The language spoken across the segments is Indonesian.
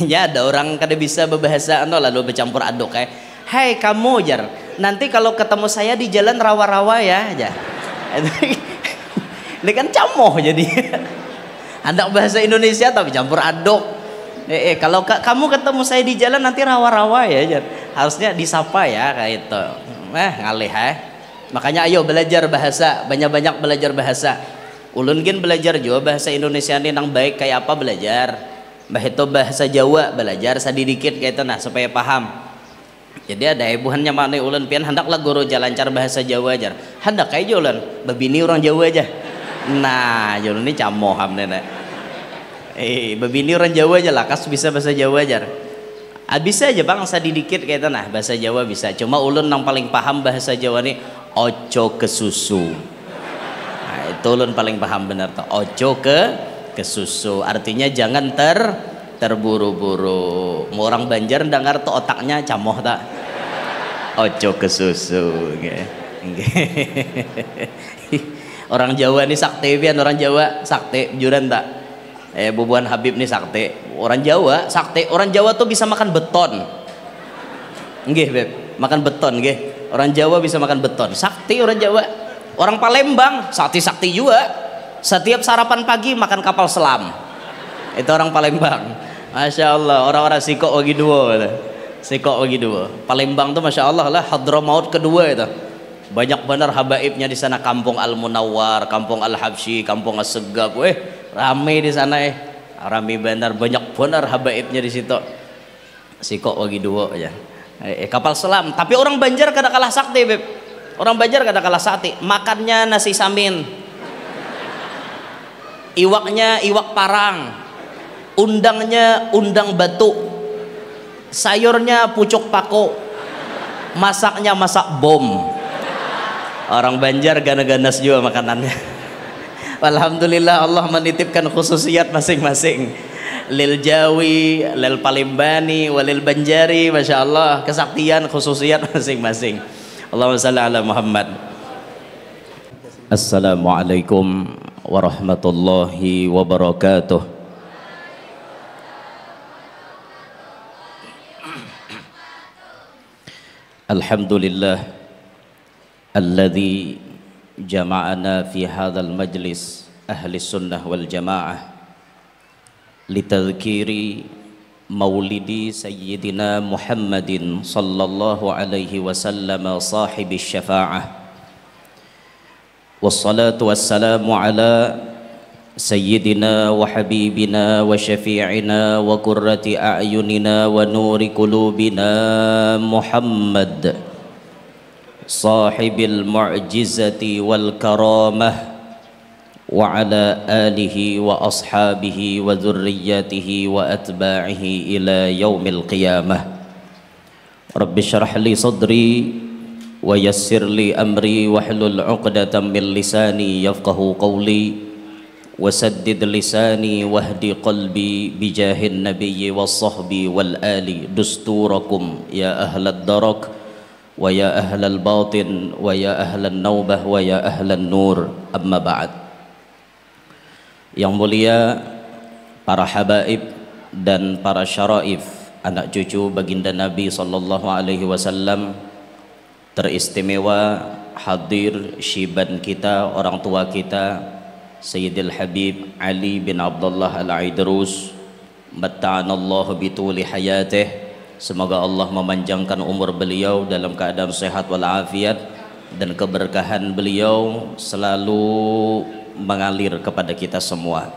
Ya ada orang kada bisa berbahasa lalu bercampur aduk kayak, "Hai kamu jar, nanti kalau ketemu saya di jalan rawa-rawa ya aja." Ini kan camoh jadi. Anak bahasa Indonesia tapi campur aduk. Kalau kamu ketemu saya di jalan nanti rawa-rawa ya jar. Harusnya disapa ya kayak itu. Ngalih Makanya ayo belajar bahasa, banyak-banyak belajar bahasa. Ulun gin belajar juga bahasa Indonesia ini nang baik kayak apa belajar. Bah itu bahasa Jawa belajar sedikit kayak itu nah supaya paham. Jadi ada ibuhannya mana ulun pian hendaklah guru jalancar bahasa Jawa ajar. Hendak kayak ulun babini orang Jawa aja. Nah, ulun ini camoham nenek. Babini orang Jawa aja lah, kas bisa bahasa Jawa ajar. Bisa aja bang sedikit kayak itu nah bahasa Jawa bisa. Cuma ulun yang paling paham bahasa Jawa nih ojo ke susu. Nah, itu ulun paling paham benar tuh. Ojo ke susu artinya jangan terburu-buru. Mau orang Banjar dengar tuh otaknya camoh tak. Ojo ke susu. Orang Jawa nih sakti pian, orang Jawa sakti juran tak. Bubuhan Habib nih sakti. Orang Jawa sakti. Orang Jawa tuh bisa makan beton. Nggih, Beb. Makan beton nggih. Orang Jawa bisa makan beton. Sakti orang Jawa. Orang Palembang sakti juga. Setiap sarapan pagi makan kapal selam. Itu orang Palembang. Masya Allah. Orang-orang sikok bagi dua. Sikok bagi dua. Palembang tuh Masya Allah lah Hadramaut kedua itu. Banyak benar habaibnya di sana. Kampung Al-Munawwar, Kampung Al-Habsyi, Kampung As-Segap. Rame di sana rame benar, banyak benar habaibnya di situ. Sikok bagi dua aja. Kapal selam. Tapi orang Banjar kada kalah sakti, Beb. Orang Banjar kada kalah sakti. Makannya nasi samin. Iwaknya iwak parang. Undangnya undang batu. Sayurnya pucuk pako. Masaknya masak bom. Orang Banjar ganas-ganas juga makanannya. Alhamdulillah Allah menitipkan khususiat masing-masing. Lil Jawi, lil Palembani, walil Banjari, Masya Allah kesaktian khususiat masing-masing. Allahumma salli ala Muhammad. Assalamualaikum warahmatullahi wabarakatuh. Alhamdulillah alladzi jama'ana fi hadzal majlis ahli sunnah wal jamaah litadhkiri maulidi sayyidina Muhammadin sallallahu alaihi wasallam sahibi syafa'ah wassalatu wassalamu ala sayyidina wa habibina wa syafi'ina wa qurrati a'yunina wa nuri qulubina Muhammad sahibil mu'jizati wal karamah wa ala alihi wa ashabihi wa dhurriyyatihi wa atba'ihi ila yaumil qiyamah. Rabbi syrah li sadri wa yassir li amri wahlul 'uqdatam min lisani yafqahu qawli wa saddid lisani wahdi qalbi bijahin nabiyyi was sahbi wal ali dusturakum ya ahlad darak wa ya ahlal batin wa ya ahlan naubah wa ya ahlan nur amma ba'd. Yang mulia para habaib dan para syaraif anak cucu baginda Nabi sallallahu alaihi wasallam, teristimewa hadir syiban kita, orang tua kita Sayyidil Habib Ali bin Abdullah Al-Aidrus, matta'anallahu bituli hayatih. Semoga Allah memanjangkan umur beliau dalam keadaan sehat walafiat dan keberkahan beliau selalu mengalir kepada kita semua.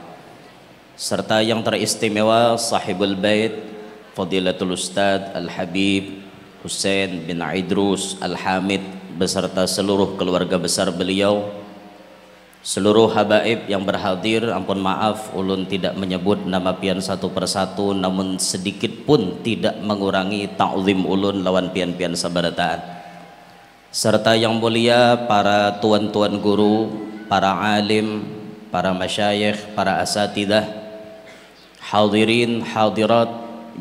Serta yang teristimewa sahibul bait Fadilatul Ustadz Al-Habib Husain bin Aidrus Al-Hamid beserta seluruh keluarga besar beliau, seluruh habaib yang berhadir. Ampun maaf ulun tidak menyebut nama pian satu persatu, namun sedikit pun tidak mengurangi ta'zim ulun lawan pian-pian sabarataan. Serta yang mulia para tuan-tuan guru, para alim, para masyayikh, para asatidah, hadirin hadirat,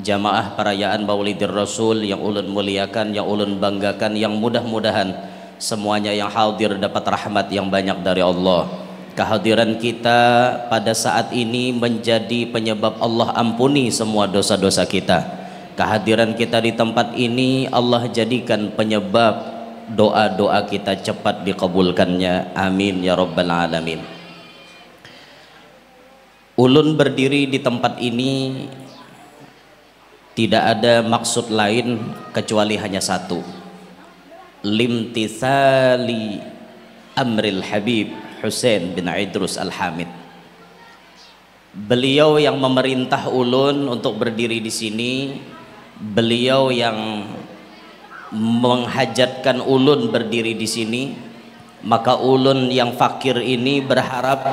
jamaah perayaan Maulidir Rasul yang ulun muliakan, yang ulun banggakan, yang mudah-mudahan semuanya yang hadir dapat rahmat yang banyak dari Allah Kehadiran kita pada saat ini menjadi penyebab Allah ampuni semua dosa-dosa kita. Kehadiran kita di tempat ini Allah jadikan penyebab doa-doa kita cepat dikabulkannya. Amin ya rabbal alamin. Ulun berdiri di tempat ini tidak ada maksud lain kecuali hanya satu, limtithali amril Habib Husain bin Idrus Al-Hamid. Beliau yang memerintah ulun untuk berdiri di sini, beliau yang menghajatkan ulun berdiri di sini. Maka ulun yang fakir ini berharap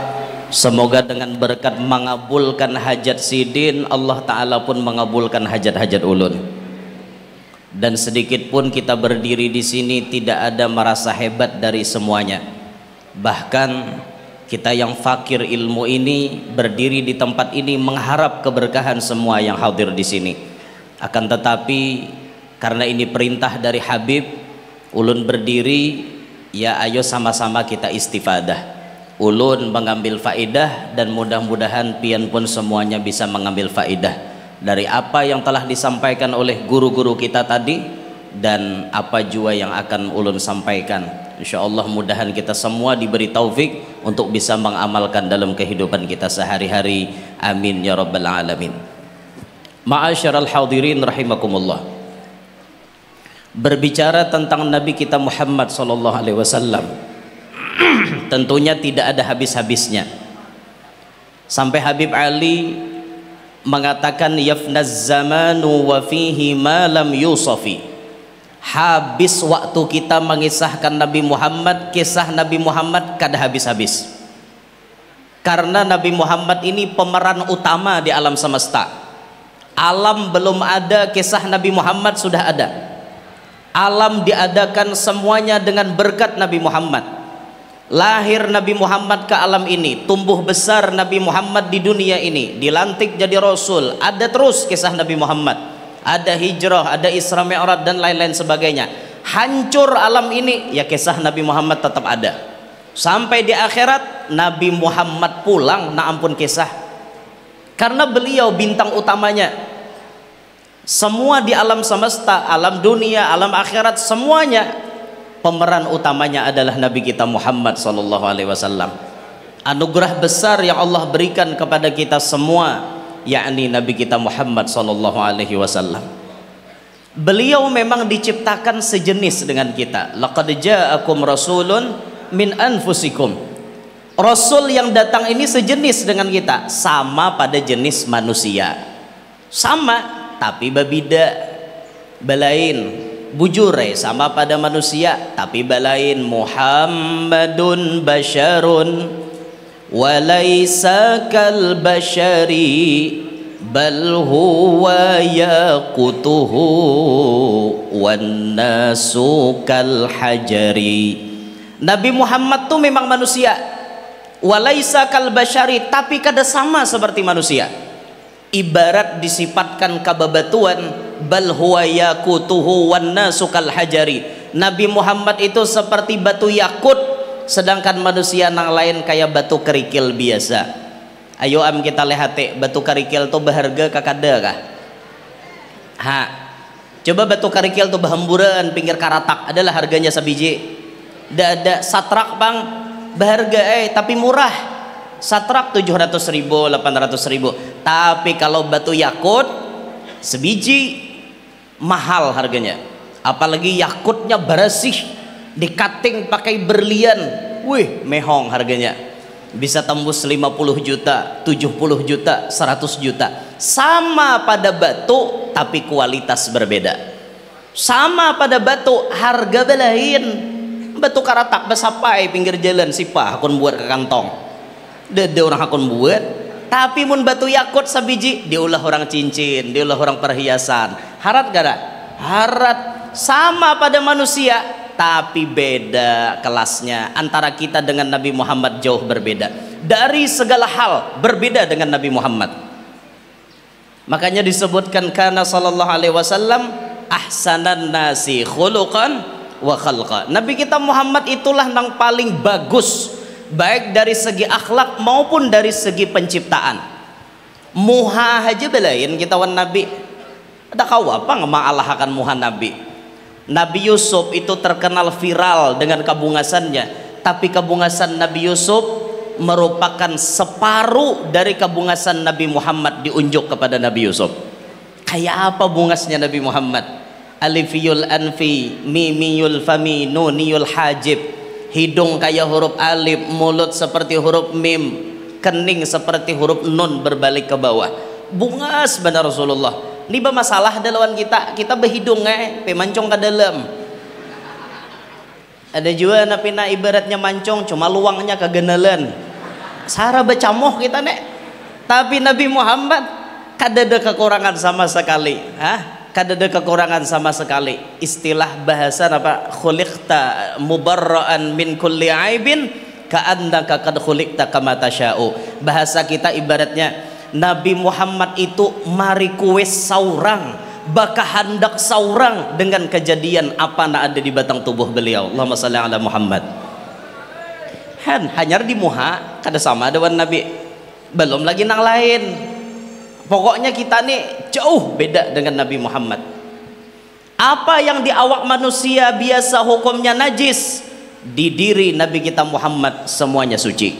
semoga dengan berkat mengabulkan hajat sidin, Allah Ta'ala pun mengabulkan hajat-hajat ulun. Dan sedikit pun kita berdiri di sini tidak ada merasa hebat dari semuanya. Bahkan kita yang fakir ilmu ini berdiri di tempat ini mengharap keberkahan semua yang hadir di sini. Akan tetapi karena ini perintah dari Habib, ulun berdiri. Ya ayo sama-sama kita istifadah. Ulun mengambil faidah dan mudah-mudahan pian pun semuanya bisa mengambil faidah dari apa yang telah disampaikan oleh guru-guru kita tadi dan apa jua yang akan ulun sampaikan. Insyaallah mudahan kita semua diberi taufik untuk bisa mengamalkan dalam kehidupan kita sehari-hari. Amin ya rabbal alamin. Ma'asyiral hadirin rahimakumullah. Berbicara tentang Nabi kita Muhammad sallallahu alaihi wasallam tentunya tidak ada habis-habisnya. Sampai Habib Ali mengatakan yafnaz zamanu wa fihi ma lam yusafi. Habis waktu kita mengisahkan Nabi Muhammad, kisah Nabi Muhammad kada habis-habis. Karena Nabi Muhammad ini pemeran utama di alam semesta. Alam belum ada, kisah Nabi Muhammad sudah ada. Alam diadakan semuanya dengan berkat Nabi Muhammad. Lahir Nabi Muhammad ke alam ini, tumbuh besar Nabi Muhammad di dunia ini, dilantik jadi Rasul. Ada terus kisah Nabi Muhammad, ada hijrah, ada Isra Mi'raj dan lain-lain sebagainya. Hancur alam ini, ya kisah Nabi Muhammad tetap ada. Sampai di akhirat Nabi Muhammad pulang, nah ampun kisah. Karena beliau bintang utamanya. Semua di alam semesta, alam dunia, alam akhirat, semuanya pemeran utamanya adalah Nabi kita Muhammad sallallahu alaihi wasallam. Anugerah besar yang Allah berikan kepada kita semua, yakni Nabi kita Muhammad sallallahu alaihi wasallam. Beliau memang diciptakan sejenis dengan kita. Laqad ja'akum rasulun min anfusikum. Rasul yang datang ini sejenis dengan kita, sama pada jenis manusia. Sama tapi berbeda, balain bujure sama pada manusia tapi balain. Muhammadun basyarun walaysa kal basyari bal huwa yaqutuhu wan nasu kal hajari. Nabi Muhammad tuh memang manusia, walaysa kal basyari, tapi kada sama seperti manusia. Ibarat disifatkan kababatuan, bal huwa yaqutuhu wan nasu kal hajari. Nabi Muhammad itu seperti batu yakut, sedangkan manusia yang lain kayak batu kerikil biasa. Ayo am kita lihat batu kerikil tuh berharga kakada kah? Ha, coba batu kerikil tuh bahamburan pinggir karatak adalah harganya sabiji. Ada satrak bang berharga tapi murah. Satrak 700.000, 800.000. Tapi kalau batu yakut sebiji mahal harganya. Apalagi yakutnya bersih, dikating pakai berlian, wih mehong harganya. Bisa tembus 50 juta, 70 juta, 100 juta. Sama pada batu tapi kualitas berbeda. Sama pada batu harga belain. Batu karatak besapai pinggir jalan sipah akun buat ke kantong. Dede orang akun buat, tapi mun batu yakut sabiji diulah orang cincin, diulah orang perhiasan. Harat gak ada? Harat. Sama pada manusia tapi beda kelasnya. Antara kita dengan Nabi Muhammad jauh berbeda. Dari segala hal berbeda dengan Nabi Muhammad. Makanya disebutkan kana sallallahu alaihi wasallam ahsanan nasi khuluqan wa khalqa. Nabi kita Muhammad itulah yang paling bagus baik dari segi akhlak maupun dari segi penciptaan. Muha aja belain kita wan Nabi. Ada kau apa ngemaalah akan muha Nabi. Nabi Yusuf itu terkenal viral dengan kabungasannya, tapi kabungasan Nabi Yusuf merupakan separuh dari kabungasan Nabi Muhammad diunjuk kepada Nabi Yusuf. Kayak apa bungasnya Nabi Muhammad? Alifiyul anfi, mimiyul fami, nuniyul hajib. Hidung kayak huruf alif, mulut seperti huruf mim, kening seperti huruf nun berbalik ke bawah. Bungas benar Rasulullah. Ini masalah dalam kita berhidung pemancong ke dalam. Ada juga napina ibaratnya mancong cuma luangnya kegenelan. Sara becamoh kita nek. Tapi Nabi Muhammad kada ada kekurangan sama sekali. Kada ada kekurangan sama sekali. Istilah bahasa apa? Khuliqta mubarra'an min kulli aibin ka'annaka qad khuliqta kama tasya'u. Bahasa kita ibaratnya Nabi Muhammad itu mari kues saurang, baka hendak saurang dengan kejadian apa nak ada di batang tubuh beliau. Allahumma shalli ala Muhammad. Hanya di muha kada sama dengan Nabi, belum lagi nang lain. Pokoknya kita nih jauh beda dengan Nabi Muhammad. Apa yang di awak manusia biasa hukumnya najis, di diri Nabi kita Muhammad semuanya suci.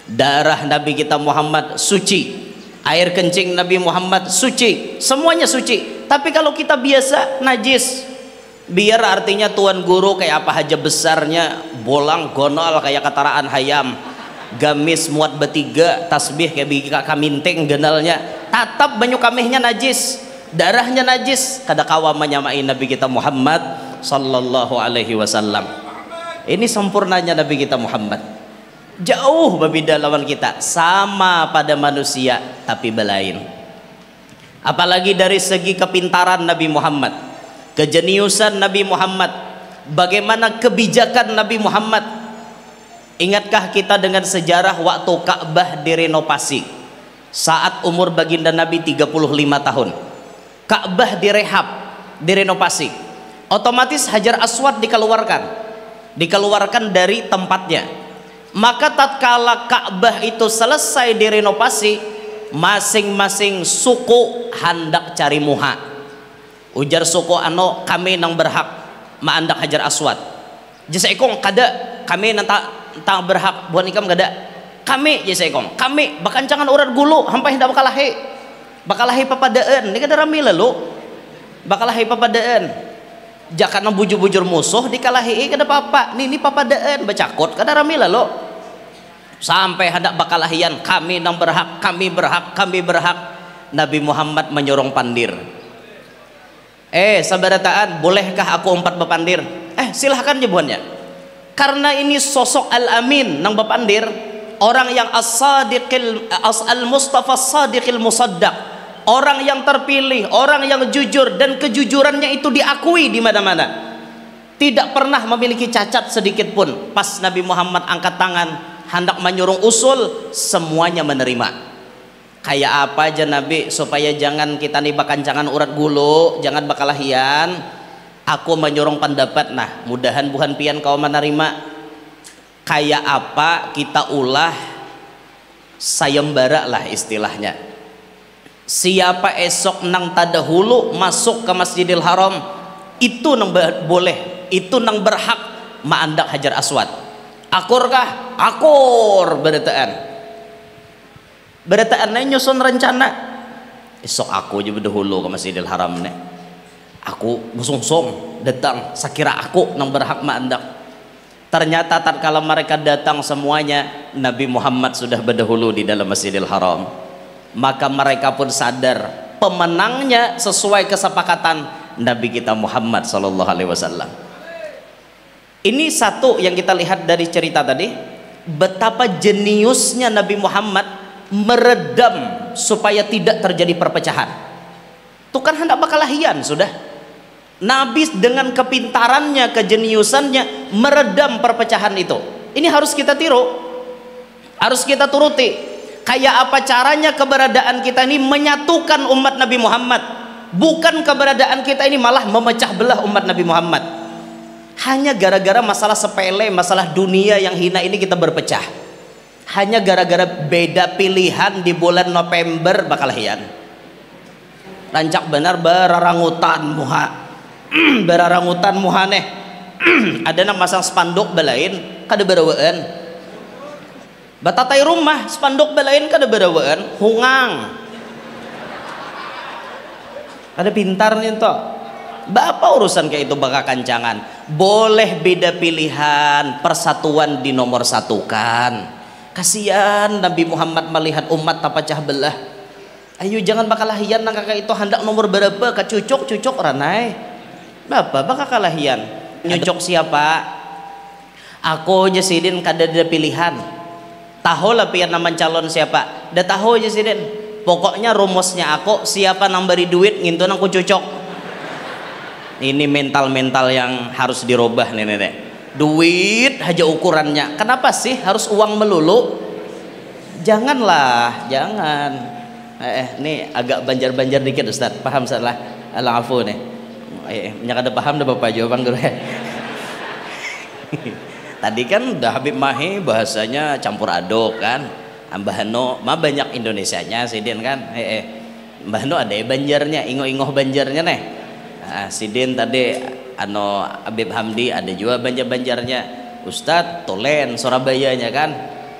Darah Nabi kita Muhammad suci, air kencing Nabi Muhammad suci, semuanya suci. Tapi kalau kita biasa najis, biar artinya tuan guru kayak apa aja besarnya, bolang gonol kayak kataraan hayam, gamis muat bertiga, tasbih kayak bigi kaminting genalnya, tatap banyu kamihnya najis, darahnya najis, kada kawa menyamai Nabi kita Muhammad sallallahu alaihi wasallam. Ini sempurnanya Nabi kita Muhammad. Jauh berbeda lawan kita, sama pada manusia tapi belain. Apalagi dari segi kepintaran Nabi Muhammad, kejeniusan Nabi Muhammad, bagaimana kebijakan Nabi Muhammad. Ingatkah kita dengan sejarah waktu Ka'bah direnovasi saat umur baginda Nabi 35 tahun? Ka'bah direhab, direnovasi, otomatis Hajar Aswad dikeluarkan dari tempatnya. Maka tatkala Ka'bah itu selesai direnovasi, masing-masing suku hendak cari muha. Ujar suku ano kami nang berhak maandak Hajar Aswad. Jasa ikong kada kami nang berhak buan ikam kada. Kami jasa ikong kami bakancangan urat gulu hampai hendak bakalahi papadaan. Ini kada rami lalu bakalahi papadaan. Jakana bujur-bujur musuh dikalahi kada apa-apa. Ini papadaan bacakot kada rami lalu. Sampai hendak bakalahian kami nang berhak, kami berhak. Nabi Muhammad menyorong pandir. Sabarataan, bolehkah aku umpat bepandir? Silahkan jebuannya. Karena ini sosok al-amin nang bepandir, orang yang al-mustafa as-sadiqil musaddaq, orang yang terpilih, orang yang jujur, dan kejujurannya itu diakui di mana-mana. Tidak pernah memiliki cacat sedikit pun. Pas Nabi Muhammad angkat tangan hendak menyuruh usul, semuanya menerima. Kayak apa aja Nabi, supaya jangan kita nih bakancangan urat gulu, jangan bakalahian, aku menyuruh pendapat. Nah mudahan buhan pian kau menerima. Kayak apa kita ulah sayembara lah istilahnya. Siapa esok nang tadahulu masuk ke Masjidil Haram, itu nang boleh, itu nang berhak maandak Hajar Aswad. Akurkah? Akur berataan nyusun rencana. Esok aku aja berdahulu ke Masjidil Haram nih. Aku busung-sung datang, sakira aku nang berhak maandak. Ternyata tatkala mereka datang semuanya, Nabi Muhammad sudah berdahulu di dalam Masjidil Haram. Maka mereka pun sadar pemenangnya sesuai kesepakatan Nabi kita Muhammad sallallahu alaihi wasallam. Ini satu yang kita lihat dari cerita tadi, betapa jeniusnya Nabi Muhammad meredam supaya tidak terjadi perpecahan. Itu kan hendak bakalahian sudah. Nabi dengan kepintarannya, kejeniusannya meredam perpecahan itu. Ini harus kita tiru, harus kita turuti. Kayak apa caranya keberadaan kita ini menyatukan umat Nabi Muhammad, bukan keberadaan kita ini malah memecah belah umat Nabi Muhammad. Hanya gara-gara masalah sepele, masalah dunia yang hina ini kita berpecah. Hanya gara-gara beda pilihan di bulan November bakal hian. Rancak benar berarangutan muha. Berarangutan muhaneh. Ada nama masang spanduk belain kada berawaan. Batatai rumah spanduk belain kada berawaan, hungang. Ada pintar nih toh. Bapak urusan kayak itu bakal kancangan. Boleh beda pilihan, persatuan di nomor satukan. Kasihan Nabi Muhammad melihat umat tak pecah belah. Ayo jangan bakal lahian nang kakak itu hendak nomor berapa kacucuk ranai. Bapak bakal kalahian. Nyucuk siapa? Aku aja sidin kada ada pilihan. Tahu lah pian nama calon siapa? Dah tahu aja sidin. Pokoknya rumusnya aku siapa nang beri duit ngintu nang ku cucuk. Ini mental-mental yang harus dirubah nenek. Duit aja ukurannya. Kenapa sih harus uang melulu? Janganlah, jangan. Nih agak banjar-banjar dikit Ustaz. Paham salah? Alafu nih. Nya kada paham dah Bapak jawaban guru. Tadi kan udah Habib Mahi bahasanya campur aduk kan. Mbah Hano mah banyak Indonesianya sidin kan. Mbah Hano ada banjarnya, ingoh-ingoh banjarnya nih. Sidin tadi Habib Hamdi ada juga banjar-banjarnya. Ustadz Tolen Surabayanya kan.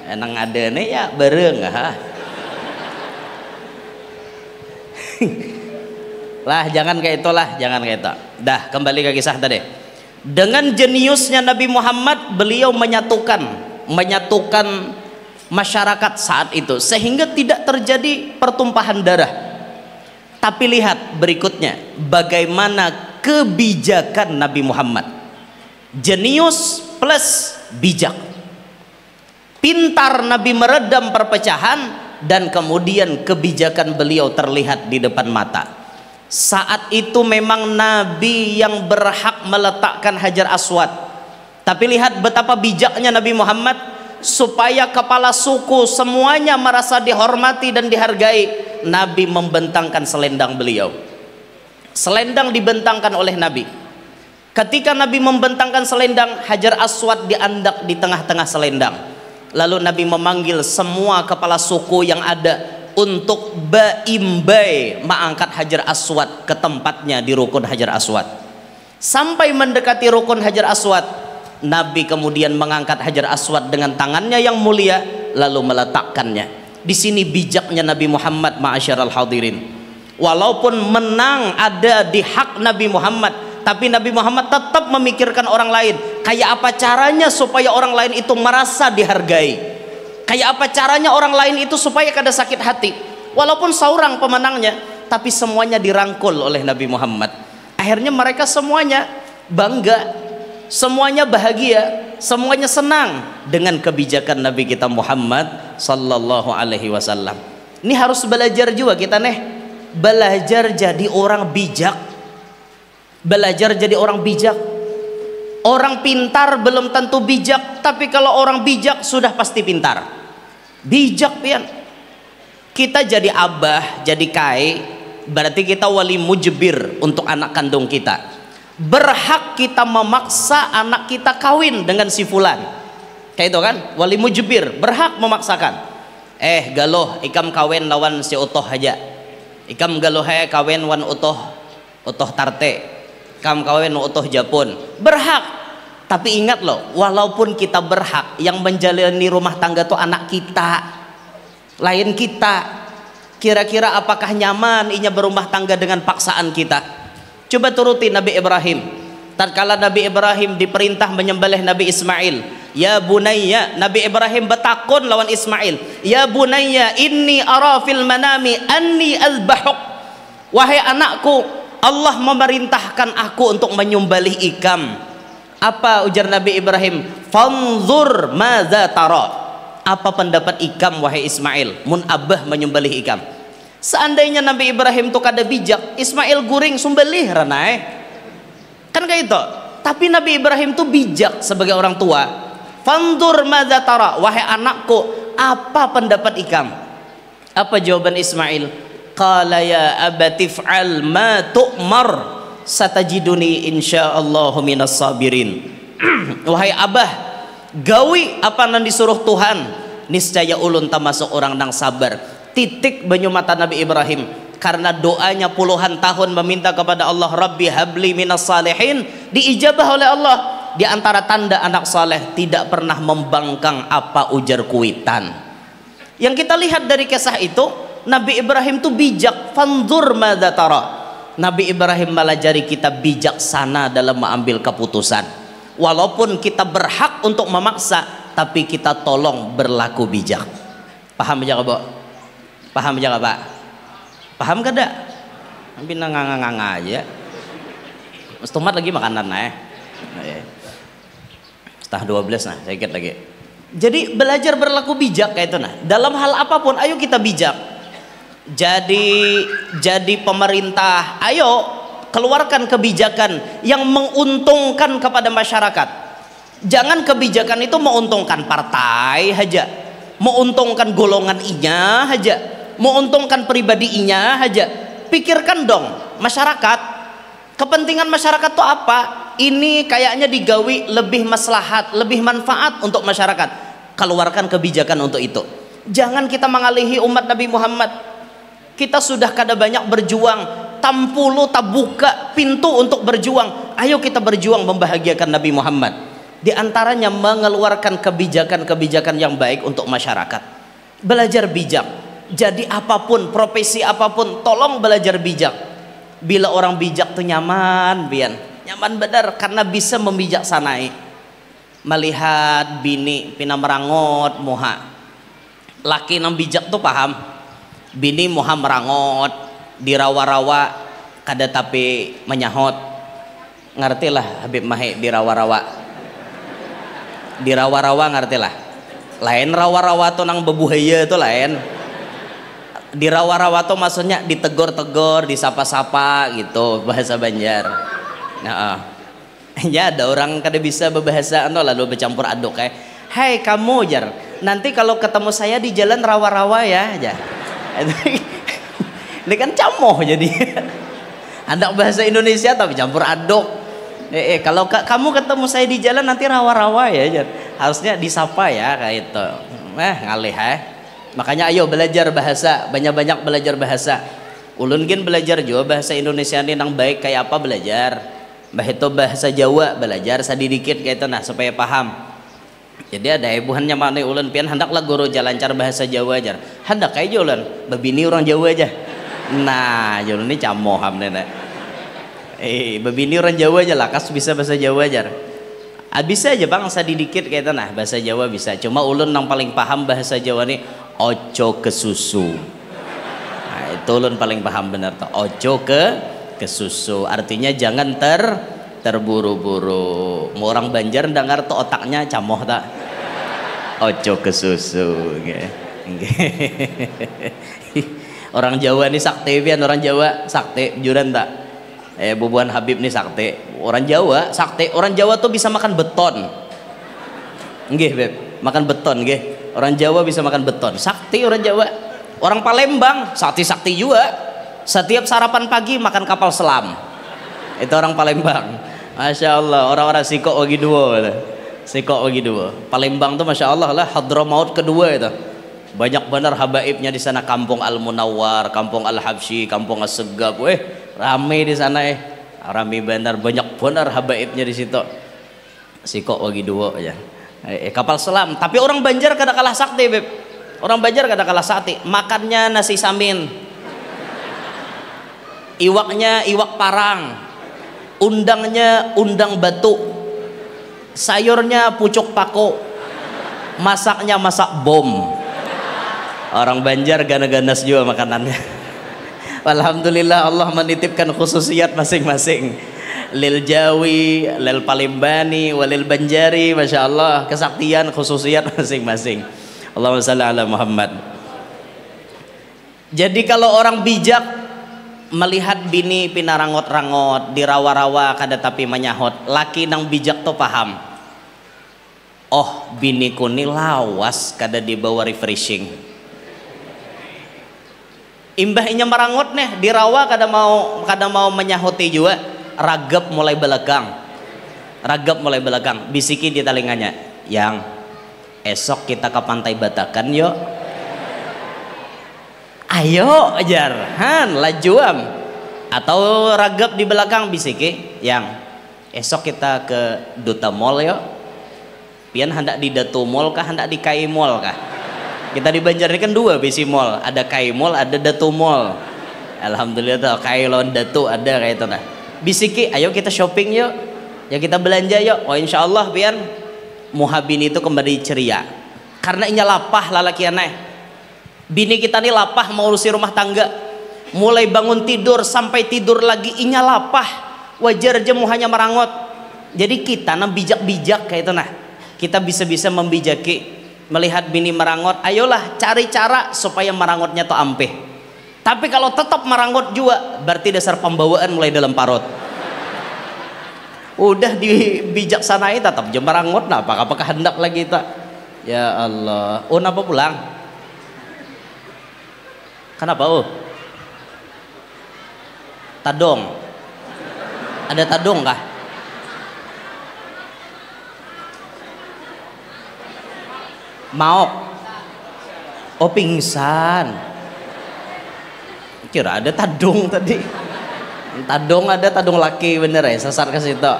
Enang ada nih ya bareng lah jangan kayak itulah, jangan kayak itu. Dah kembali ke kisah tadi. Dengan jeniusnya Nabi Muhammad beliau menyatukan masyarakat saat itu sehingga tidak terjadi pertumpahan darah. Tapi lihat berikutnya bagaimana kebijakan Nabi Muhammad. Jenius plus bijak. Pintar Nabi meredam perpecahan dan kemudian kebijakan beliau terlihat di depan mata. Saat itu memang Nabi yang berhak meletakkan Hajar Aswad. Tapi lihat betapa bijaknya Nabi Muhammad supaya kepala suku semuanya merasa dihormati dan dihargai. Nabi membentangkan selendang beliau. Selendang dibentangkan oleh Nabi. Ketika Nabi membentangkan selendang, Hajar Aswad diandak di tengah-tengah selendang. Lalu Nabi memanggil semua kepala suku yang ada untuk baimbai mengangkat Hajar Aswad ke tempatnya di rukun Hajar Aswad. Sampai mendekati rukun Hajar Aswad, Nabi kemudian mengangkat Hajar Aswad dengan tangannya yang mulia lalu meletakkannya. Di sini bijaknya Nabi Muhammad, ma'asyiral hadirin. Walaupun menang ada di hak Nabi Muhammad, tapi Nabi Muhammad tetap memikirkan orang lain. Kayak apa caranya supaya orang lain itu merasa dihargai? Kayak apa caranya orang lain itu supaya kada sakit hati? Walaupun seorang pemenangnya, tapi semuanya dirangkul oleh Nabi Muhammad. Akhirnya mereka semuanya bangga, semuanya bahagia, semuanya senang dengan kebijakan Nabi kita Muhammad sallallahu alaihi wasallam. Ini harus belajar juga kita nih. Belajar jadi orang bijak. Belajar jadi orang bijak. Orang pintar belum tentu bijak, tapi kalau orang bijak sudah pasti pintar. Bijak pian. Kita jadi abah, jadi kai, berarti kita wali mujbir untuk anak kandung kita. Berhak kita memaksa anak kita kawin dengan si fulan. Kayak itu kan, wali mujbir berhak memaksakan. Galoh ikam kawin lawan si utoh aja. Ikam galoh kawin wan utoh tarte. Ikam kawin utoh Japun. Berhak. Tapi ingat loh, walaupun kita berhak, yang menjalani rumah tangga tuh anak kita, lain kita. Kira-kira apakah nyaman inya berumah tangga dengan paksaan kita? Coba turuti Nabi Ibrahim. Tatkala Nabi Ibrahim diperintah menyembelih Nabi Ismail, ya bunayya, Nabi Ibrahim betakun lawan Ismail, ya bunayya inni ara fil manami anni azbahuk. Wahai anakku, Allah memerintahkan aku untuk menyembelih ikam. Apa ujar Nabi Ibrahim? Fanzur madza tara. Apa pendapat ikam wahai Ismail? Mun abah menyembelih ikam. Seandainya Nabi Ibrahim tuh kada bijak, Ismail guring sumbelih ranai. Kan kayak itu. Tapi Nabi Ibrahim tuh bijak sebagai orang tua. Fanzur madza tara. Wahai anakku, apa pendapat ikam? Apa jawaban Ismail? Qala ya abati fa'al ma tu'mar. satajiduni insyaallahu minas sabirin. Wahai abah, gawi apa nan disuruh Tuhan, niscaya ulun termasuk orang nang sabar. Titik banyu mata Nabi Ibrahim, karena doanya puluhan tahun meminta kepada Allah, Rabbi habli minas salihin, diijabah oleh Allah. Di antara tanda anak saleh tidak pernah membangkang apa ujar kuitan. Yang kita lihat dari kisah itu, Nabi Ibrahim tuh bijak. Fanzur madza tara. Nabi Ibrahim melajari kita bijaksana dalam mengambil keputusan. Walaupun kita berhak untuk memaksa, tapi kita tolong berlaku bijak. Paham aja Pak? Paham aja Pak? Paham gak ada? Hampir ngang aja. Tomat lagi makanan setengah 12 nah, sedikit lagi. Jadi belajar berlaku bijak kayak itu nah. Dalam hal apapun, ayo kita bijak. Jadi pemerintah, ayo keluarkan kebijakan yang menguntungkan kepada masyarakat. Jangan kebijakan itu menguntungkan partai aja, menguntungkan golongan inya aja, menguntungkan pribadi inya aja. Pikirkan dong masyarakat, kepentingan masyarakat itu apa? Ini kayaknya digawi lebih maslahat, lebih manfaat untuk masyarakat. Keluarkan kebijakan untuk itu. Jangan kita mengalihi umat Nabi Muhammad. Kita sudah kada banyak berjuang, tampulu tak buka pintu untuk berjuang. Ayo kita berjuang membahagiakan Nabi Muhammad. Di antaranya mengeluarkan kebijakan-kebijakan yang baik untuk masyarakat. Belajar bijak. Jadi apapun, profesi apapun, tolong belajar bijak. Bila orang bijak tuh nyaman, nyaman benar, karena bisa membijaksanai. Melihat bini pina merangot moha, laki nang bijak tuh paham. Bini moha merangot di rawa-rawa kada tapi menyahot. Ngerti lah Habib Mahe di rawa-rawa. Di rawa-rawa ngerti lah. Lain rawa-rawa tuh nang bebuhaya tuh lain. Di rawa-rawa tuh maksudnya ditegor-tegor, disapa-sapa gitu bahasa Banjar. Nah, ya ada orang kada bisa berbahasa lalu bercampur aduk kayak, "Hai kamu jar, nanti kalau ketemu saya di jalan rawa-rawa ya aja." Ini kan camoh jadi. Ada bahasa Indonesia tapi campur aduk. Kalau kamu ketemu saya di jalan nanti rawa-rawa ya jar. Harusnya disapa ya kayak itu. Ngalih Makanya ayo belajar bahasa, banyak-banyak belajar bahasa. Ulun gin belajar juga bahasa Indonesia ini nang baik kayak apa belajar. Bah itu bahasa Jawa belajar sedikit kayak itu nah supaya paham. Jadi ada ibuhannya mana ulun pian hendaklah guru lancar bahasa Jawa aja. Hendak kayak ulun, babini orang Jawa aja. Nah, ulun ini camoham nenek. Babini orang Jawa aja lah, kas bisa bahasa Jawa aja. Bisa aja bang sedikit kayak itu nah bahasa Jawa bisa. Cuma ulun yang paling paham bahasa Jawa nih ojo ke susu. Nah, itu ulun paling paham benar tuh. Ojo ke susu artinya jangan terburu-buru. Mau orang Banjar dengar tuh otaknya camoh tak. Ojo ke susu. Orang Jawa nih sakti pian, orang Jawa sakti juran tak. Bubuhan Habib nih sakti. Orang Jawa sakti. Orang Jawa tuh bisa makan beton. Nggih, Beb. Makan beton nggih. Orang Jawa bisa makan beton. Sakti orang Jawa. Orang Palembang sakti juga. Setiap sarapan pagi makan kapal selam. Itu orang Palembang. Masya Allah, orang-orang sikok wagi dua. Sikok wagi dua. Palembang tuh Masya Allah lah Hadramaut kedua itu. Banyak benar habaibnya di sana. Kampung Al Munawwar, Kampung Al Habsyi, Kampung As-Segab. Rame di sana Rame benar, banyak benar habaibnya di situ. Sikok wagi dua aja. Kapal selam. Tapi orang Banjar kada kalah sakti, Beb. Orang Banjar kada kalah sakti. Makannya nasi samin. Iwaknya iwak parang, undangnya undang batu, sayurnya pucuk pako, masaknya masak bom. Orang Banjar ganas-ganas juga makanannya. Alhamdulillah Allah menitipkan khususiat masing-masing. Lil Jawi, lil Palimbani, walil Banjari, masya Allah kesaktian khususiat masing-masing. Allahumma shalli ala Muhammad. Jadi kalau orang bijak melihat bini pinarangot-rangot di rawa-rawa kada tapi menyahot, laki nang bijak tuh paham. Oh biniku ni lawas kada dibawa refreshing. Imbah inya merangot nih di rawa kada mau menyahoti juga. ragap mulai belakang, ragap mulai belakang, bisiki di telinganya, yang esok kita ke pantai Batakan yuk, ayo ajar han lajuam. Atau ragap di belakang bisiki, yang esok kita ke Duta Mall yuk, pian hendak di Datu Mall kah, hendak di Kai Mall kah? Kita di Banjar ini kan dua bisi mall, ada Kai Mall, ada Datu Mall. Alhamdulillah tuh Kai lawan Datu ada kayak itu nah. Bisiki, ayo kita shopping yuk, ya kita belanja yuk. Oh insya Allah pian muhabin itu kembali ceria, karena inya lapah lalaki aneh. Bini kita nih lapah mau urusi rumah tangga, mulai bangun tidur sampai tidur lagi inya lapah, wajar aja hanya merangot. Jadi kita nah bijak-bijak kayak itu nah, kita bisa-bisa membijaki, melihat bini merangot, ayolah cari cara supaya merangotnya tuh ampeh. Tapi kalau tetap merangot juga, berarti dasar pembawaan mulai dalam parut. Udah dibijaksanai tetap jam merangot, nah apakah hendak lagi tak? Ya Allah, oh napa pulang? Kenapa oh? Tadong, ada tadong kah? Mau? Oh pingsan. Kira ada tadung tadi. Tadung ada, tadung laki bener ya, sasar ke situ.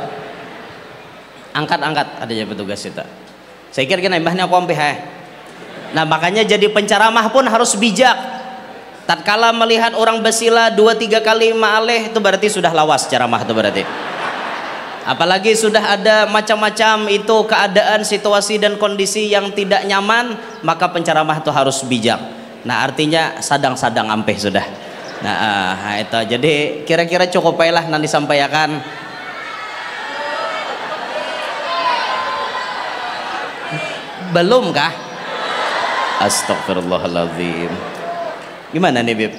Angkat ada ya petugas itu. Saya kira nambahnya kompeh. Nah makanya jadi penceramah pun harus bijak. Tatkala melihat orang bersila 2-3 kali ma'aleh, itu berarti sudah lawas ceramah itu berarti. Apalagi sudah ada macam-macam itu keadaan, situasi dan kondisi yang tidak nyaman, maka penceramah itu harus bijak. Nah artinya sadang-sadang ampeh sudah. Nah itu jadi kira-kira cukup lah nanti sampaikan. Belum kah? Astagfirullahaladzim. Gimana nih Beb?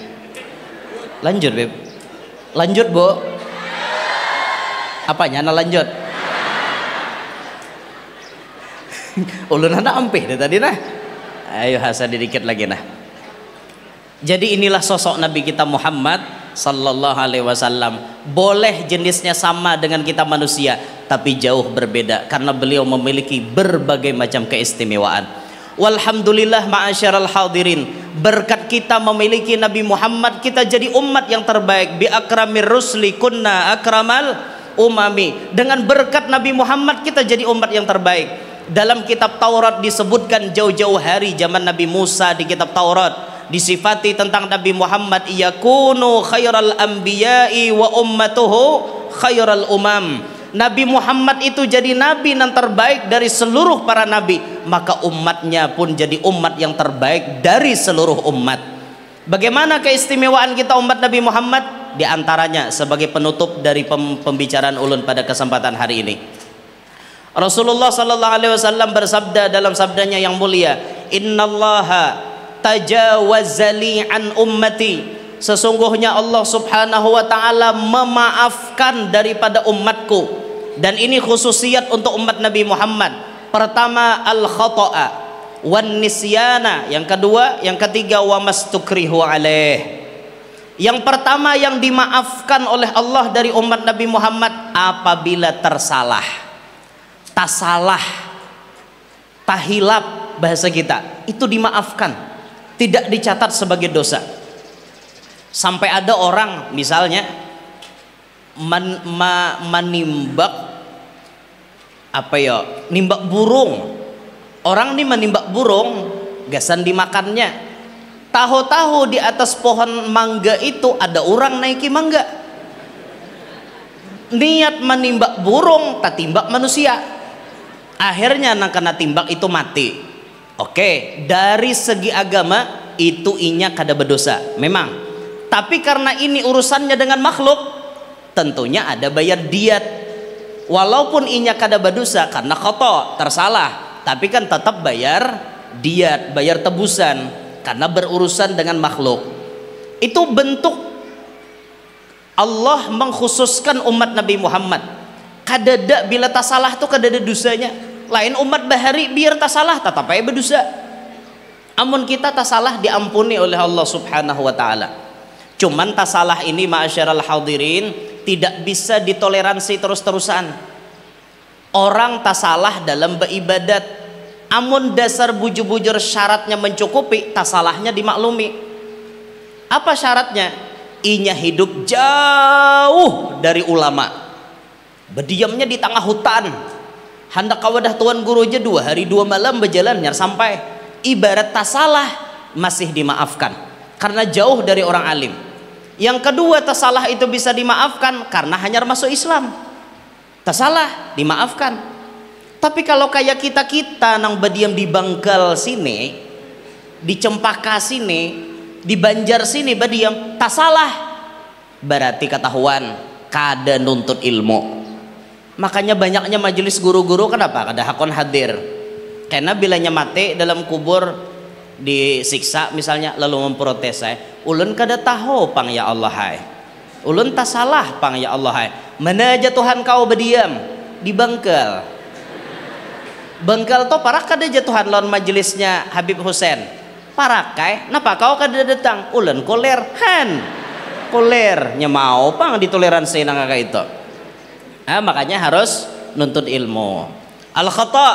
Lanjut Beb? Lanjut Bu? Apanya nah lanjut? Ulun anak ampih deh tadi nah. Ayo hasan dikit lagi nah. Jadi inilah sosok Nabi kita Muhammad sallallahu alaihi wasallam. Boleh jenisnya sama dengan kita manusia, tapi jauh berbeda karena beliau memiliki berbagai macam keistimewaan. Walhamdulillah ma'asyiral hadirin, berkat kita memiliki Nabi Muhammad, kita jadi umat yang terbaik. Bi akramir rusli kunna akramal umami. Dengan berkat Nabi Muhammad kita jadi umat yang terbaik. Dalam kitab Taurat disebutkan jauh-jauh hari zaman Nabi Musa, di kitab Taurat disifati tentang Nabi Muhammad, yakunu khairal anbiya'i wa ummatuhu khairal umam. Nabi Muhammad itu jadi nabi yang terbaik dari seluruh para nabi, maka umatnya pun jadi umat yang terbaik dari seluruh umat. Bagaimana keistimewaan kita umat Nabi Muhammad? Di antaranya sebagai penutup dari pembicaraan ulun pada kesempatan hari ini, Rasulullah sallallahu alaihi wasallam bersabda dalam sabdanya yang mulia, innallaha tajawazali an ummati, sesungguhnya Allah subhanahu wa ta'ala memaafkan daripada umatku. Dan ini khususiat untuk umat Nabi Muhammad. Pertama al khata'a wan nisyana, yang kedua, yang ketiga wa mastukrihu alaih. Yang pertama yang dimaafkan oleh Allah dari umat Nabi Muhammad apabila tersalah, tasalah, tahilap bahasa kita, itu dimaafkan, tidak dicatat sebagai dosa. Sampai ada orang misalnya menimbak apa ya, nimbak burung. Orang nih menimbak burung, gasan dimakannya. Tahu-tahu di atas pohon mangga itu ada orang naiki mangga. Niat menimbak burung, tak timbak manusia. Akhirnya nang kena timbak itu mati. Oke, dari segi agama itu inya kada berdosa, memang. Tapi karena ini urusannya dengan makhluk, tentunya ada bayar diat. Walaupun inya kada berdosa karena khata, tersalah, tapi kan tetap bayar diat, bayar tebusan karena berurusan dengan makhluk. Itu bentuk Allah mengkhususkan umat Nabi Muhammad. Kadada bila tak salah tuh kadada dosanya. Lain umat bahari biar tak salah tetap aja berdosa. Amun kita tak salah diampuni oleh Allah subhanahu wa ta'ala. Cuman tak salah ini ma'asyiral hadirin, tidak bisa ditoleransi terus-terusan. Orang tak salah dalam beribadat, amun dasar bujur-bujur syaratnya mencukupi, tak salahnya dimaklumi. Apa syaratnya? Inya hidup jauh dari ulama, berdiamnya di tengah hutan, hendak kawadah tuan guru aja 2 hari 2 malam berjalan nyar sampai. Ibarat tak salah masih dimaafkan karena jauh dari orang alim. Yang kedua, tak salah itu bisa dimaafkan karena hanya masuk Islam. Tak salah dimaafkan. Tapi kalau kayak kita nang berdiam di Bangkal sini, di Cempaka sini, di Banjar sini berdiam, tak salah. Berarti ketahuan kada nuntut ilmu. Makanya banyaknya majelis guru-guru, kenapa? Kada hakon hadir. Karena bilanya mati dalam kubur disiksa misalnya, lalu memprotes saya, ulun kada tahu pang ya Allah hai, ulun tak salah pang ya Allah hai. Mana aja Tuhan kau berdiam di Bangkal. Bangkal to parak kada aja Tuhan lawan majelisnya Habib Hussein. Parakai, napa kau kada datang? Ulun koler han, kolernya mau pang ditoleransi nang kakak itu. Makanya harus nuntut ilmu. Al khata,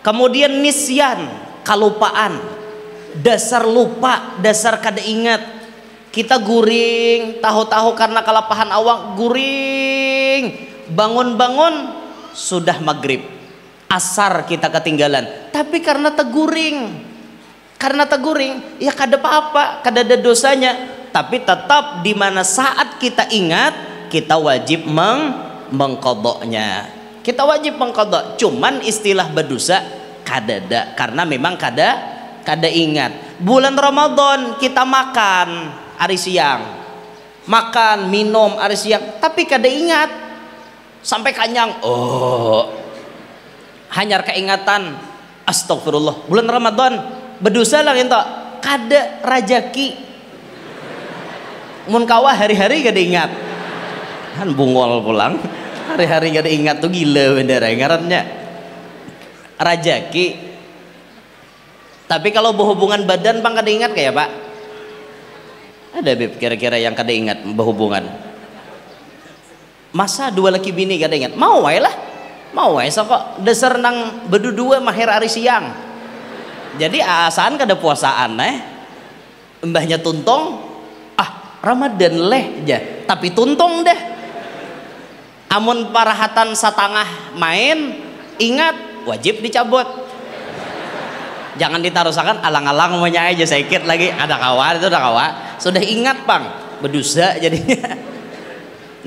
kemudian nisyan, kalupaan, dasar lupa, dasar kada ingat. Kita guring, tahu-tahu karena kelapahan awak guring, bangun-bangun sudah maghrib, asar kita ketinggalan. Tapi karena teguring, ya kada apa-apa, kada ada dosanya. Tapi tetap di mana saat kita ingat, kita wajib mengkodoknya. Kita wajib mengkodok. Cuman istilah berdosa kadada, karena memang kada ingat. Bulan Ramadan kita makan hari siang, makan minum hari siang, tapi kada ingat sampai kanyang. Oh, hanya keingatan. Astagfirullah, bulan Ramadan berdosa lah ento, kada rajaki. Mun kawa hari-hari kada ingat, kan bungol pulang. Hari-hari gak ada ingat tuh gila bener ngarannya rajaki. Tapi kalau berhubungan badan bang kada ingat kayak pak? Ada beb kira-kira yang kada ingat berhubungan? Masa 2 laki bini kada ingat? Mau wae lah, mau wae so kok dasar nang berdua mahir hari siang. Jadi asaan kada puasaan mbahnya tuntong, Ramadan leh aja tapi tuntong deh. Amun parahatan satangah main, ingat wajib dicabut. Jangan ditarusakan alang-alang punya aja sedikit lagi, ada kawan itu, ada kawan sudah ingat bang berdosa jadinya.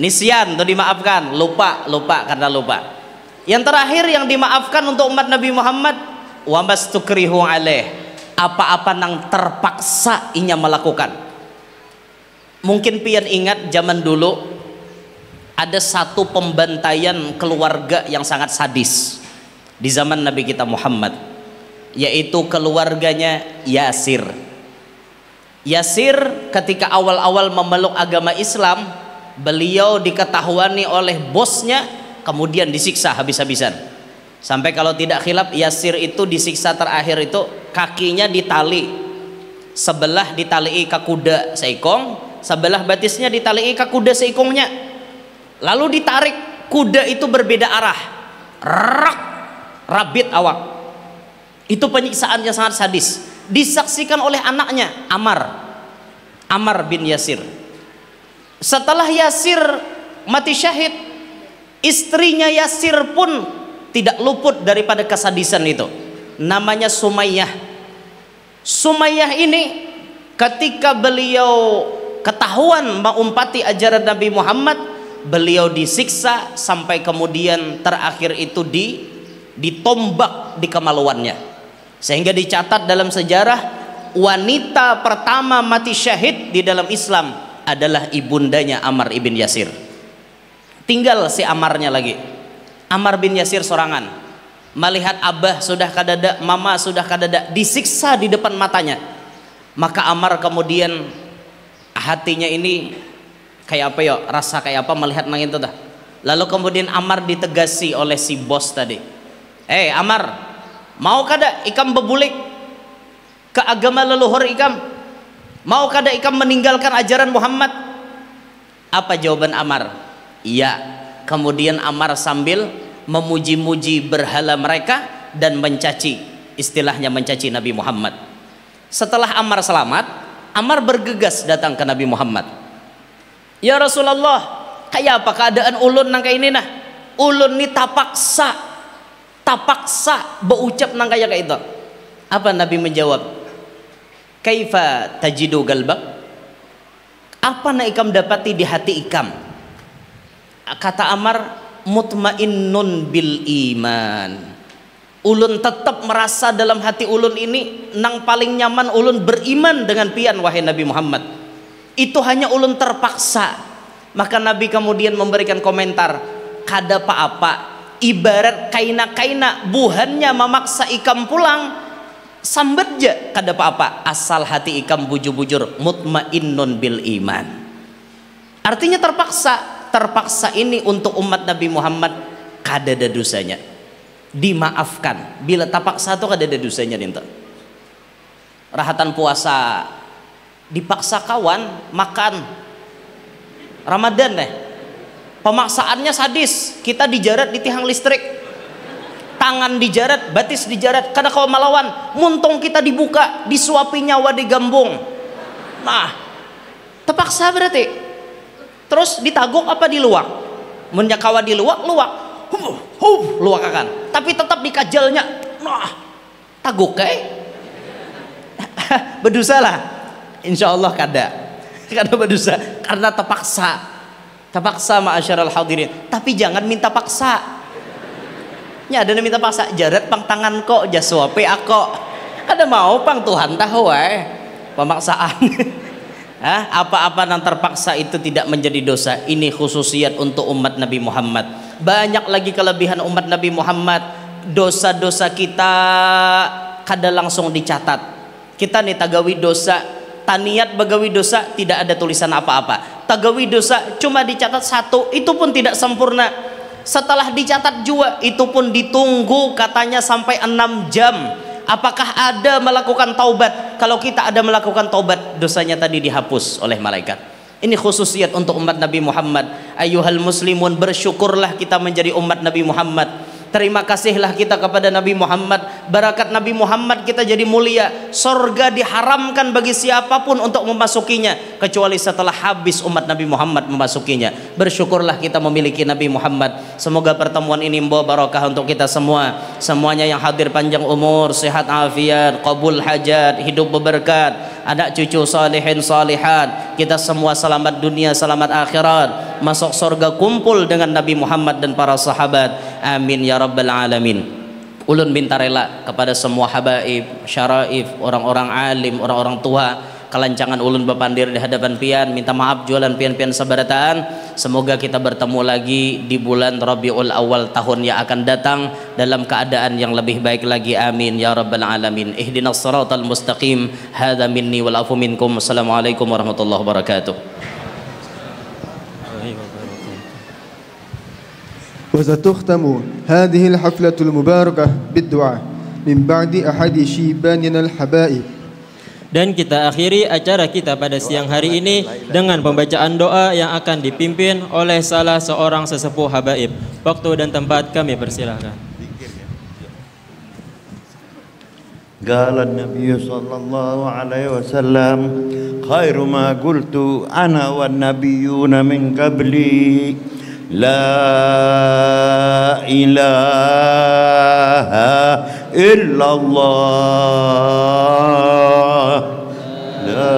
Nisyan tuh dimaafkan, lupa karena lupa. Yang terakhir yang dimaafkan untuk umat Nabi Muhammad, wa mastukrihu alaih, apa-apa nang terpaksa inya melakukan. Mungkin pian ingat zaman dulu ada satu pembantaian keluarga yang sangat sadis di zaman Nabi kita Muhammad, yaitu keluarganya Yasir. Yasir ketika awal-awal memeluk agama Islam, beliau diketahuani oleh bosnya, kemudian disiksa habis-habisan. Sampai kalau tidak khilaf, Yasir itu disiksa terakhir itu kakinya ditali, sebelah ditali ke kuda seikong, sebelah batisnya ditali ke kuda seikongnya. Lalu ditarik, kuda itu berbeda arah, rabit awak. Itu penyiksaan yang sangat sadis. Disaksikan oleh anaknya Ammar bin Yasir. Setelah Yasir mati syahid, istrinya Yasir pun tidak luput daripada kesadisan itu. Namanya Sumayyah. Sumayyah ini ketika beliau ketahuan mengumpati ajaran Nabi Muhammad, beliau disiksa sampai kemudian terakhir itu ditombak di kemaluannya, sehingga dicatat dalam sejarah wanita pertama mati syahid di dalam Islam adalah ibundanya Ammar ibn Yasir. Tinggal si Ammarnya lagi, Ammar bin Yasir sorangan, melihat abah sudah kadada, mama sudah kadada, disiksa di depan matanya. Maka Ammar kemudian hatinya ini kayak apa ya, rasa kayak apa melihat nang itu dah. Lalu kemudian Ammar ditegasi oleh si bos tadi. Ammar, mau kada ikam bebulik ke agama leluhur ikam? Mau kada ikam meninggalkan ajaran Muhammad? Apa jawaban Ammar? Iya. Kemudian Ammar sambil memuji-muji berhala mereka dan mencaci, istilahnya mencaci Nabi Muhammad. Setelah Ammar selamat, Ammar bergegas datang ke Nabi Muhammad. Ya Rasulullah, kayak apa keadaan ulun nang kayak ini nah? Ulun ni tapaksa berucap nang kayak itu. Apa Nabi menjawab? Kaifa tajidu galbak? Apa nak ikam dapati di hati ikam? Kata Ammar, mutmainnun bil iman. Ulun tetap merasa dalam hati ulun ini nang paling nyaman ulun beriman dengan pian wahai Nabi Muhammad. Itu hanya ulun terpaksa. Maka Nabi kemudian memberikan komentar, kada apa-apa, ibarat kaina-kaina buhannya memaksa ikam pulang, sambat je kada apa-apa, asal hati ikam bujur-bujur mutmainnun bil iman. Artinya terpaksa ini untuk umat Nabi Muhammad kada ada dosanya, dimaafkan. Bila terpaksa itu kada ada dosanya ninta. Rahatan puasa dipaksa kawan makan Ramadan deh, pemaksaannya sadis. Kita dijarat di tiang listrik, tangan dijarat, batis dijarat, kada kawan melawan, muntung kita dibuka, disuapi nyawa di gambung. Nah, terpaksa berarti. Terus ditaguk apa diluak? Mun kawa diluak, luak akan. Tapi tetap dikajalnya. Nah, taguk berdosa lah. Insya Allah kada berdosa karena terpaksa ma'asyaral hadirin. Tapi jangan minta paksa. Nya ada minta paksa, jarat pang tangan kok jasuape ako. Kada mau pang Tuhan tahu pemaksaan. Apa-apa yang terpaksa itu tidak menjadi dosa. Ini khususiat untuk umat Nabi Muhammad. Banyak lagi kelebihan umat Nabi Muhammad. Dosa-dosa kita kada langsung dicatat. Kita nih tagawi dosa, taniat bagawi dosa, tidak ada tulisan apa-apa. Tagawi dosa cuma dicatat satu, itu pun tidak sempurna. Setelah dicatat juga, itu pun ditunggu katanya sampai 6 jam. Apakah ada melakukan taubat? Kalau kita ada melakukan taubat, dosanya tadi dihapus oleh malaikat. Ini khususiat untuk umat Nabi Muhammad. Ayuhal muslimun, bersyukurlah kita menjadi umat Nabi Muhammad. Terima kasihlah kita kepada Nabi Muhammad. Barakat Nabi Muhammad kita jadi mulia. Sorga diharamkan bagi siapapun untuk memasukinya, kecuali setelah habis umat Nabi Muhammad memasukinya. Bersyukurlah kita memiliki Nabi Muhammad. Semoga pertemuan ini membawa barakah untuk kita semua. Semuanya yang hadir panjang umur, sehat afiat, qabul hajat, hidup berberkat, anak cucu salihin salihat. Kita semua selamat dunia, selamat akhirat, masuk surga kumpul dengan Nabi Muhammad dan para sahabat. Amin ya rabbal alamin. Ulun minta rela kepada semua habaib, syaraif, orang-orang alim, orang-orang tua, kelancangan ulun bepandir di hadapan pian, minta maaf jualan pian-pian sabarataan. Semoga kita bertemu lagi di bulan Rabiul Awal tahun yang akan datang dalam keadaan yang lebih baik lagi. Amin ya rabbal alamin. Ihdinas siratal mustaqim. Hadza minni wal afu minkum. Assalamualaikum warahmatullahi wabarakatuh. وستختم هذه الحفلة المباركة بالدعاء من بعد أحد شيباننا الحبائب. Dan kita akhiri acara kita pada siang hari ini dengan pembacaan doa yang akan dipimpin oleh salah seorang sesepuh habaib. Waktu dan tempat kami persilahkan. قال النبي صلى الله عليه وسلم خير ما قلت أنا والنبيون من قبلي لا إله إلا الله لا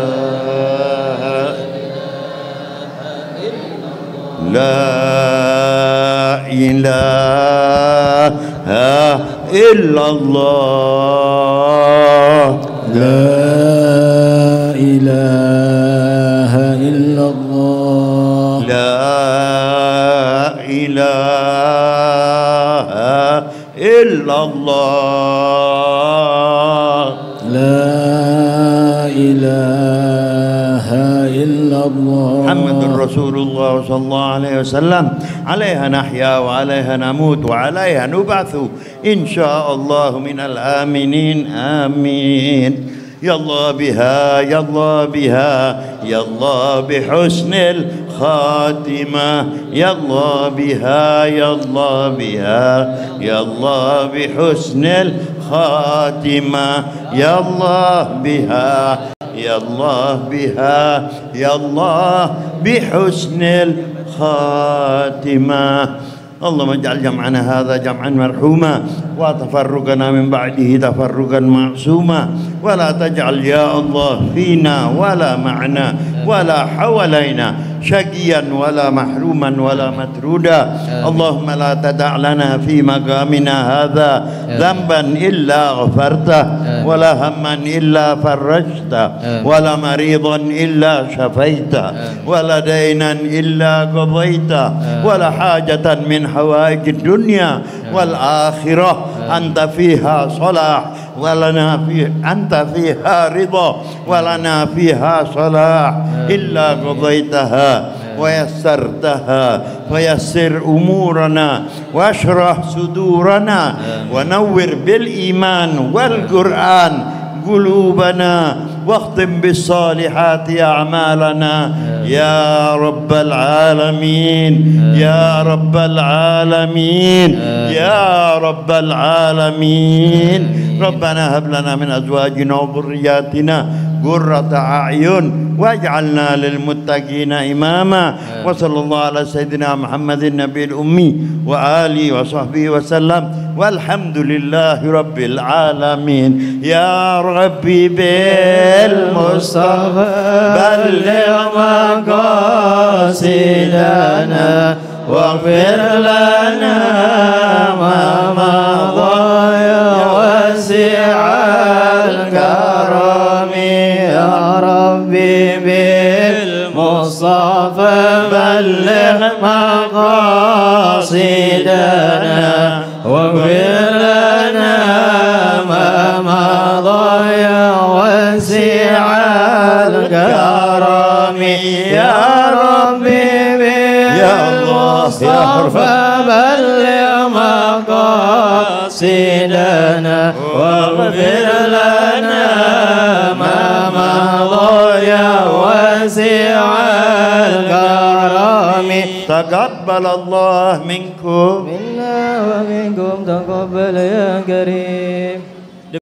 إله إلا الله لا إله إلا الله لا إله إلا الله لا إله إلا الله محمد رسول الله صلى الله عليه وسلم عليها نحيا وعليها نموت وعليها نبعث إن شاء الله من الآمنين آمين يا الله بها يا الله بها يا الله بحسن الخاتمة يا الله بها يا الله بها يا الله بحسن الخاتمة يا الله بها يا الله بها يا الله بحسن الخاتمة. اللهم اجعل جمعنا هذا جمعا مرحوما وتفرقنا من بعده تفرقا معصوما ولا تجعل يا الله فينا ولا معنا ولا حوالينا شقيا ولا محروما ولا مترودا. اللهم لا تدع لنا في مقامنا هذا ذنبا إلا غفرته ولا هما إلا فرجته ولا مريضا إلا شفيته ولا دينا إلا قضيته ولا حاجة من حوائج الدنيا والآخرة أنت فيها صلاح ولنا أنت فيها رضا ولنا فيها صلاح إلا قضيتها ويسرتها ويسر أمورنا واشرح صدورنا ونور بالإيمان والقرآن قلوبنا واختم بالصالحات أعمالنا يا رب العالمين يا رب العالمين يا رب العالمين. ربنا هب لنا من أزواجنا وذرياتنا قرة أعين واجعلنا للمتقين إماما. وصلى الله على سيدنا محمد النبي الأمي وآله وصحبه وسلم والحمد لله رب العالمين. يا ربي بالمصطفى بلغ مقاصدنا واغفر لنا ما مضى يا واسع الكرم. يا ربي بالمصطفى بلغ مقاصدنا واغفر لنا ما مضى يا واسع الكرم. يا ربي بالمصطفى بلغ مقاصدنا واغفر لنا ما مضى يا واسع الكرم. تقبل الله منكم منا ومنكم تقبل يا كريم.